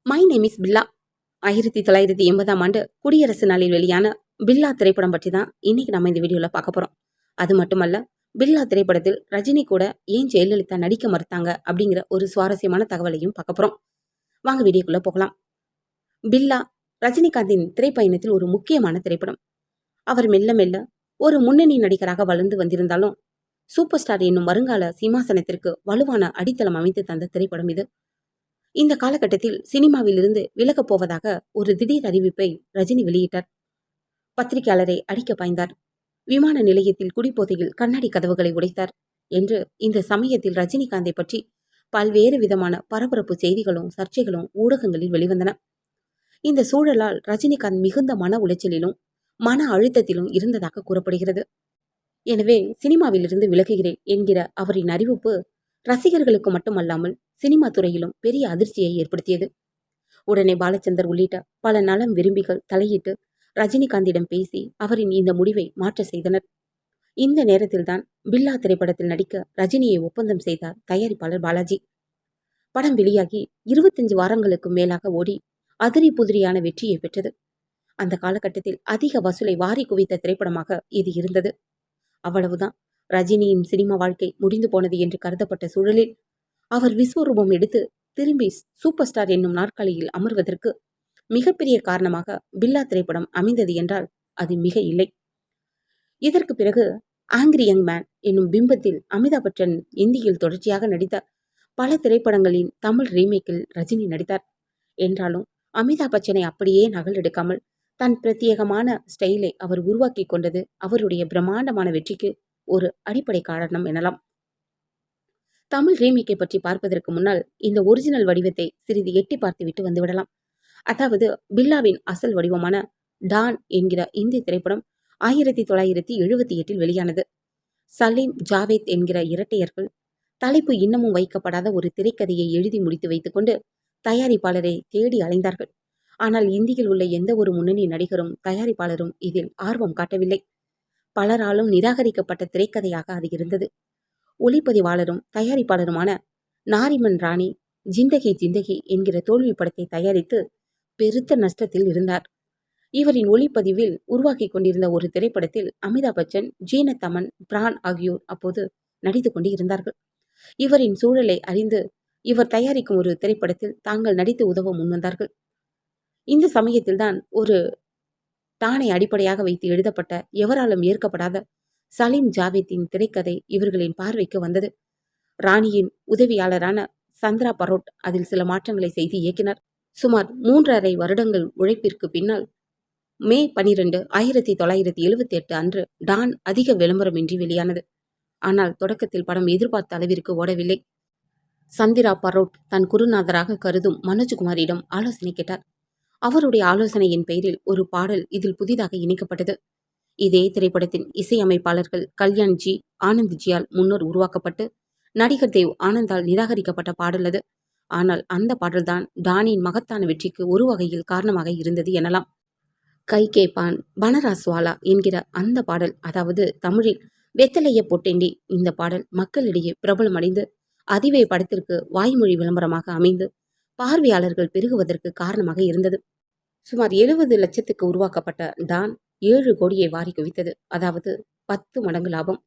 My name is பில்லா. 1980ஆம் ஆண்டு குடியரசு நாளில் வெளியான பில்லா திரைப்படம் பற்றி தான் இன்னைக்கு நம்ம இந்த வீடியோல பார்க்க போறோம். அது மட்டுமல்ல, பில்லா திரைப்படத்தில் ரஜினி கூட ஏன் ஜெயலலிதா நடிக்க மறுத்தாங்க அப்படிங்கிற ஒரு சுவாரஸ்யமான தகவலையும் பார்க்க போறோம். வாங்க வீடியோக்குள்ள போகலாம். பில்லா ரஜினிகாந்தின் திரைப்பயணத்தில் ஒரு முக்கியமான திரைப்படம். அவர் மெல்ல மெல்ல ஒரு முன்னணி நடிகராக வளர்ந்து வந்திருந்தாலும் சூப்பர் ஸ்டார் என்னும் வருங்கால சிம்மாசனத்திற்கு வலுவான அடித்தளம் அமைத்து தந்த திரைப்படம் இது. இந்த காலகட்டத்தில் சினிமாவில் இருந்து விலகப் போவதாக ஒரு திடீர் அறிவிப்பை ரஜினி வெளியிட்டார். பத்திரிகையாளரை அடிக்க பாய்ந்தார். விமான நிலையத்தில் குடிபோதையில் கண்ணாடி கதவுகளை உடைத்தார் என்று இந்த சமயத்தில் ரஜினிகாந்தை பற்றி பல்வேறு விதமான பரபரப்பு செய்திகளும் சர்ச்சைகளும் ஊடகங்களில் வெளிவந்தன. இந்த சூழலால் ரஜினிகாந்த் மிகுந்த மன உளைச்சலிலும் மன அழுத்தத்திலும் இருந்ததாக கூறப்படுகிறது. எனவே சினிமாவிலிருந்து விலகுகிறேன் என்கிற அவரின் அறிவிப்பு ரசிகர்களுக்கு மட்டுமல்லாமல் சினிமா துறையிலும் பெரிய அதிர்ச்சியை ஏற்படுத்தியது. உடனே பாலச்சந்தர் உள்ளிட்ட பல நலம் விரும்பிகள் தலையிட்டு ரஜினிகாந்திடம் பேசி அவரின் இந்த முடிவை மாற்ற செய்தனர். இந்த நேரத்தில்தான் பில்லா திரைப்படத்தில் நடிக்க ரஜினியை ஒப்பந்தம் செய்தார் தயாரிப்பாளர் பாலாஜி. படம் வெளியாகி 25 வாரங்களுக்கு மேலாக ஓடி அதிரி புதிரியான வெற்றியை பெற்றது. அந்த காலகட்டத்தில் அதிக வசூலை வாரி குவித்த திரைப்படமாக இது இருந்தது. அவ்வளவுதான், ரஜினியின் சினிமா வாழ்க்கை முடிந்து போனது என்று கருதப்பட்ட சூழலில் அவர் விஸ்வரூபம் எடுத்து திரும்பி சூப்பர் ஸ்டார் என்னும் நாற்காலியில் அமர்வதற்கு மிகப்பெரிய காரணமாக பில்லா திரைப்படம் அமைந்தது என்றால் அது மிக இல்லை. இதற்கு பிறகு ஆங்கிரி யங் மேன் என்னும் பிம்பத்தில் அமிதாப் பச்சன் இந்தியில் தொடர்ச்சியாக நடித்த பல திரைப்படங்களின் தமிழ் ரீமேக்கில் ரஜினி நடித்தார். என்றாலும் அமிதாப் பச்சனை அப்படியே நகல் எடுக்காமல் தன் பிரத்யேகமான ஸ்டைலை அவர் உருவாக்கி கொண்டது அவருடைய பிரம்மாண்டமான வெற்றிக்கு ஒரு அடிப்படை காரணம் எனலாம். தமிழ் ரீமேக்கை பற்றி பார்ப்பதற்கு முன்னால் இந்த ஒரிஜினல் வடிவத்தை சிறிது எட்டி பார்த்துவிட்டு வந்துவிடலாம். அதாவது பில்லாவின் அசல் வடிவமான டான் என்கிற இந்தி திரைப்படம் 1978 வெளியானது. சலீம் ஜாவேத் என்கிற இரட்டையர்கள் தலைப்பு இன்னமும் வைக்கப்படாத ஒரு திரைக்கதையை எழுதி முடித்து வைத்துக்கொண்டு தயாரிப்பாளரை தேடி அலைந்தார்கள். ஆனால் இந்தியில் உள்ள எந்த ஒரு முன்னணி நடிகரும் தயாரிப்பாளரும் இதில் ஆர்வம் காட்டவில்லை. பலராலும் நிராகரிக்கப்பட்ட திரைக்கதையாக அது இருந்தது. ஒளிப்பதிவாளரும் தயாரிப்பாளருமான நாரிமன் ராணி ஜிந்தகி ஜிந்தகி என்கிற தோல்வி படத்தை தயாரித்து பெருத்த நஷ்டத்தில் இருந்தார். இவரின் ஒளிப்பதிவில் உருவாக்கி கொண்டிருந்த ஒரு திரைப்படத்தில் அமிதாப் பச்சன், ஜீனத் அமன், பிரான் ஆகியோர் அப்போது நடித்து கொண்டு இருந்தார்கள். இவரின் சூழலை அறிந்து இவர் தயாரிக்கும் ஒரு திரைப்படத்தில் தாங்கள் நடித்து உதவ முன்வந்தார்கள். இந்த சமயத்தில்தான் ஒரு டானை அடிப்படையாக வைத்து எழுதப்பட்ட எவராலும் ஏற்கப்படாத சலீம் ஜாவேத்தின் திரைக்கதை இவர்களின் பார்வைக்கு வந்தது. ராணியின் உதவியாளரான சந்திரா பரோட் அதில் சில மாற்றங்களை செய்து இயக்கினார். சுமார் 3.5 வருடங்கள் உழைப்பிற்கு பின்னால் மே 12, 1978 அன்று டான் அதிக விளம்பரமின்றி வெளியானது. ஆனால் தொடக்கத்தில் படம் எதிர்பார்த்த அளவிற்கு ஓடவில்லை. சந்திரா பரோட் தன் குருநாதராக கருதும் மனோஜ்குமாரிடம் ஆலோசனை கேட்டார். அவருடைய ஆலோசனையின் பெயரில் ஒரு பாடல் இதில் புதிதாக இணைக்கப்பட்டது. இதே திரைப்படத்தின் இசையமைப்பாளர்கள் கல்யாண்ஜி, ஆனந்த்ஜியால் முன்னர் உருவாக்கப்பட்டு நடிகர் தேவ் ஆனந்தால் நிராகரிக்கப்பட்ட பாடல் அது. ஆனால் அந்த பாடல்தான் டானின் மகத்தான வெற்றிக்கு ஒரு வகையில் காரணமாக இருந்தது எனலாம். கை கேப்பான் பனராஸ்வாலா என்கிற அந்த பாடல், அதாவது தமிழில் வெத்தலைய பொட்டேண்டி, இந்த பாடல் மக்களிடையே பிரபலமடைந்து அதிவே படத்திற்கு வாய்மொழி விளம்பரமாக அமைந்து பார்வையாளர்கள் பெருகுவதற்கு காரணமாக இருந்தது. சுமார் 70 லட்சத்துக்கு உருவாக்கப்பட்ட டான் 7 கோடியை வாரி குவித்தது. அதாவது 10 மடங்கு லாபம்.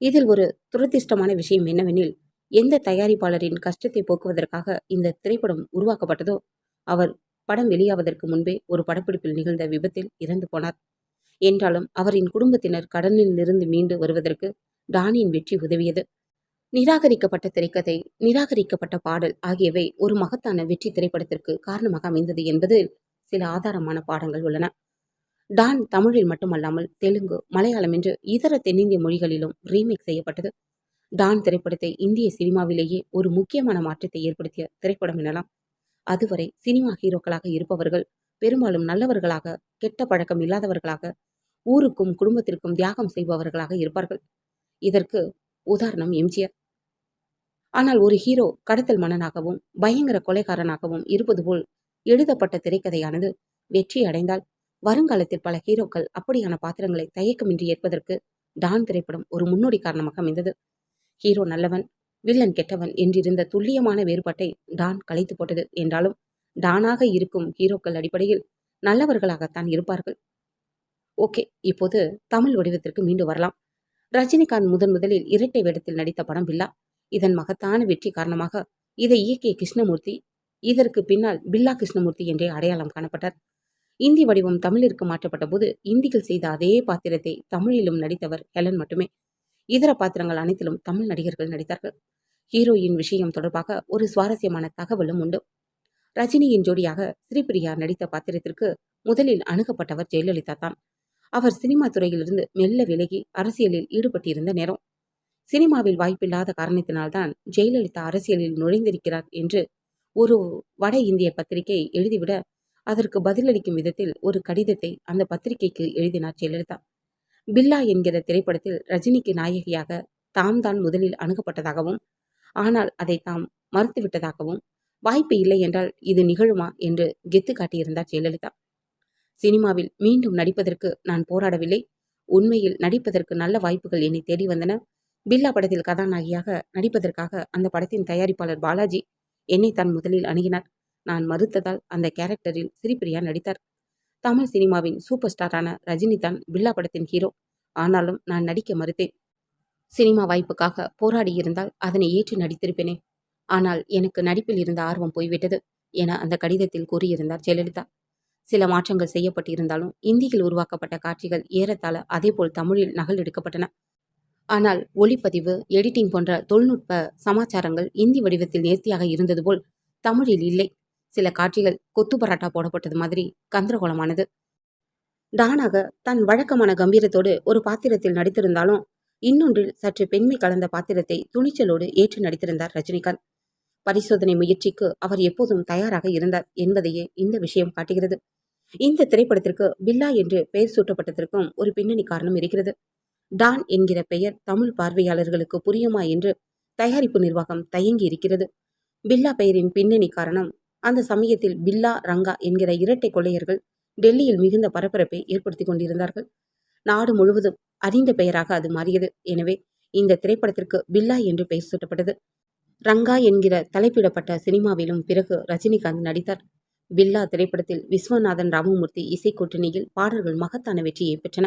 இதில் ஒரு துரதிர்ஷ்டமான விஷயம் என்னவெனில், எந்த தயாரிப்பாளரின் கஷ்டத்தை போக்குவதற்காக இந்த திரைப்படம் உருவாக்கப்பட்டதோ அவர் படம் வெளியாவதற்கு முன்பே ஒரு படப்பிடிப்பில் நிகழ்ந்த விபத்தில் இறந்து போனார். என்றாலும் அவரின் குடும்பத்தினர் கடனில் இருந்து மீண்டு வருவதற்கு டானின் வெற்றி உதவியது. நிராகரிக்கப்பட்ட திரைக்கதை, நிராகரிக்கப்பட்ட பாடல் ஆகியவை ஒரு மகத்தான வெற்றி திரைப்படத்திற்கு காரணமாக அமைந்தது என்பதில் சில ஆதாரமான பாடங்கள் உள்ளன. டான் தமிழில் மட்டுமல்லாமல் தெலுங்கு, மலையாளம் என்று இதர தென்னிந்திய மொழிகளிலும் ரீமேக் செய்யப்பட்டது. டான் திரைப்படத்தை இந்திய சினிமாவிலேயே ஒரு முக்கியமான மாற்றத்தை ஏற்படுத்திய திரைப்படம் எனலாம். அதுவரை சினிமா ஹீரோக்களாக இருப்பவர்கள் பெரும்பாலும் நல்லவர்களாக, கெட்ட பழக்கம் இல்லாதவர்களாக, ஊருக்கும் குடும்பத்திற்கும் தியாகம் செய்பவர்களாக இருப்பார்கள். இதற்கு உதாரணம் எம்ஜிஆர். ஆனால் ஒரு ஹீரோ கடத்தல் மன்னனாகவும் பயங்கர கொலைகாரனாகவும் இருப்பது போல் எழுதப்பட்ட திரைக்கதையானது வெற்றி அடைந்தால் வருங்காலத்தில் பல ஹீரோக்கள் அப்படியான பாத்திரங்களை தயக்கமின்றி ஏற்பதற்கு டான் திரைப்படம் ஒரு முன்னோடி காரணமாக அமைந்தது. ஹீரோ நல்லவன், வில்லன் கெட்டவன் என்றிருந்த துல்லியமான வேறுபாட்டை டான் கலைத்து போட்டது. என்றாலும் டானாக இருக்கும் ஹீரோக்கள் அடிப்படையில் நல்லவர்களாகத்தான் இருப்பார்கள். ஓகே, இப்போது தமிழ் வடிவத்திற்கு மீண்டு வரலாம். ரஜினிகாந்த் முதலில் இரட்டை வேடத்தில் நடித்த படம் பில்லா. இதன் மகத்தான வெற்றி காரணமாக இதை இயக்கிய கிருஷ்ணமூர்த்தி இதற்கு பின்னால் பில்லா கிருஷ்ணமூர்த்தி என்றே அடையாளம் காணப்பட்டார். இந்தி வடிவம் தமிழிற்கு மாற்றப்பட்ட போது இந்தியில் செய்த அதே பாத்திரத்தை தமிழிலும் நடித்தவர் ஹெலன் மட்டுமே. இதர பாத்திரங்கள் அனைத்திலும் தமிழ் நடிகர்கள் நடித்தார்கள். ஹீரோயின் விஷயம் தொடர்பாக ஒரு சுவாரஸ்யமான தகவலும் உண்டு. ரஜினியின் ஜோடியாக ஸ்ரீபிரியா நடித்த பாத்திரத்திற்கு முதலில் அணுகப்பட்டவர் ஜெயலலிதா தான். அவர் சினிமா துறையிலிருந்து மெல்ல விலகி அரசியலில் ஈடுபட்டிருந்த நேரம். சினிமாவில் வாய்ப்பில்லாத காரணத்தினால்தான் ஜெயலலிதா அரசியலில் நுழைந்திருக்கிறார் என்று ஒரு வட இந்திய பத்திரிகை எழுதிவிட அதற்கு பதிலளிக்கும் விதத்தில் ஒரு கடிதத்தை அந்த பத்திரிகைக்கு எழுதினார் ஜெயலலிதா. பில்லா என்கிற திரைப்படத்தில் ரஜினிக்கு நாயகியாக தாம் தான் முதலில் அணுகப்பட்டதாகவும், ஆனால் அதை தாம் மறுத்துவிட்டதாகவும், வாய்ப்பு இல்லை என்றால் இது நிகழுமா என்று கெத்து காட்டியிருந்தார் ஜெயலலிதா. சினிமாவில் மீண்டும் நடிப்பதற்கு நான் போராடவில்லை. உண்மையில் நடிப்பதற்கு நல்ல வாய்ப்புகள் என்னை தேடி வந்தன. பில்லா படத்தில் கதாநாயகியாக நடிப்பதற்காக அந்த படத்தின் தயாரிப்பாளர் பாலாஜி என்னை தான் முதலில் அணுகினார். நான் மறுத்ததால் அந்த கேரக்டரில் ஸ்ரீபிரியா நடித்தார். தமிழ் சினிமாவின் சூப்பர் ஸ்டாரான ரஜினி தான் பில்லா படத்தின் ஹீரோ. ஆனாலும் நான் நடிக்க மறுத்தேன். சினிமா வாய்ப்புக்காக போராடி இருந்தால் அதனை ஏற்று நடித்திருப்பேனே. ஆனால் எனக்கு நடிப்பில் இருந்த ஆர்வம் போய்விட்டது என அந்த கடிதத்தில் கூறியிருந்தார் ஜெயலலிதா. சில மாற்றங்கள் செய்யப்பட்டிருந்தாலும் இந்தியில் உருவாக்கப்பட்ட காட்சிகள் ஏறத்தாழ அதேபோல் தமிழில் நகல் எடுக்கப்பட்டன. ஆனால் ஒளிப்பதிவு, எடிட்டிங் போன்ற தொழில்நுட்ப சமாச்சாரங்கள் இந்தி வடிவத்தில் நேர்த்தியாக இருந்தது போல் தமிழில் இல்லை. சில காட்சிகள் கொத்து பராட்டா போடப்பட்டது மாதிரி கந்தரகோலமானது. டானாக தன் வழக்கமான கம்பீரத்தோடு ஒரு பாத்திரத்தில் நடித்திருந்தாலும் இன்னொன்றில் சற்று பெண்மை கலந்த பாத்திரத்தை துணிச்சலோடு ஏற்று நடித்திருந்தார் ரஜினிகாந்த். பரிசோதனை முயற்சிக்கு அவர் எப்போதும் தயாராக இருந்தார் என்பதையே இந்த விஷயம் காட்டுகிறது. இந்த திரைப்படத்திற்கு பில்லா என்று பெயர் சூட்டப்பட்டதற்கும் ஒரு பின்னணி காரணம் இருக்கிறது. டான் என்கிற பெயர் தமிழ் பார்வையாளர்களுக்கு புரியுமா என்று தயாரிப்பு நிர்வாகம் தயங்கி இருக்கிறது. பில்லா பெயரின் பின்னணி காரணம், அந்த சமயத்தில் பில்லா ரங்கா என்கிற இரட்டை கொள்ளையர்கள் டெல்லியில் மிகுந்த பரபரப்பை ஏற்படுத்தி கொண்டிருந்தார்கள். நாடு முழுவதும் அறிந்த பெயராக அது மாறியது. எனவே இந்த திரைப்படத்திற்கு பில்லா என்று பெயர் சூட்டப்பட்டது. ரங்கா என்கிற தலைப்பிடப்பட்ட சினிமாவிலும் பிறகு ரஜினிகாந்த் நடித்தார். பில்லா திரைப்படத்தில் விஸ்வநாதன் ராமமூர்த்தி இசை கூட்டணியில் பாடல்கள் மகத்தான வெற்றியை பெற்றன.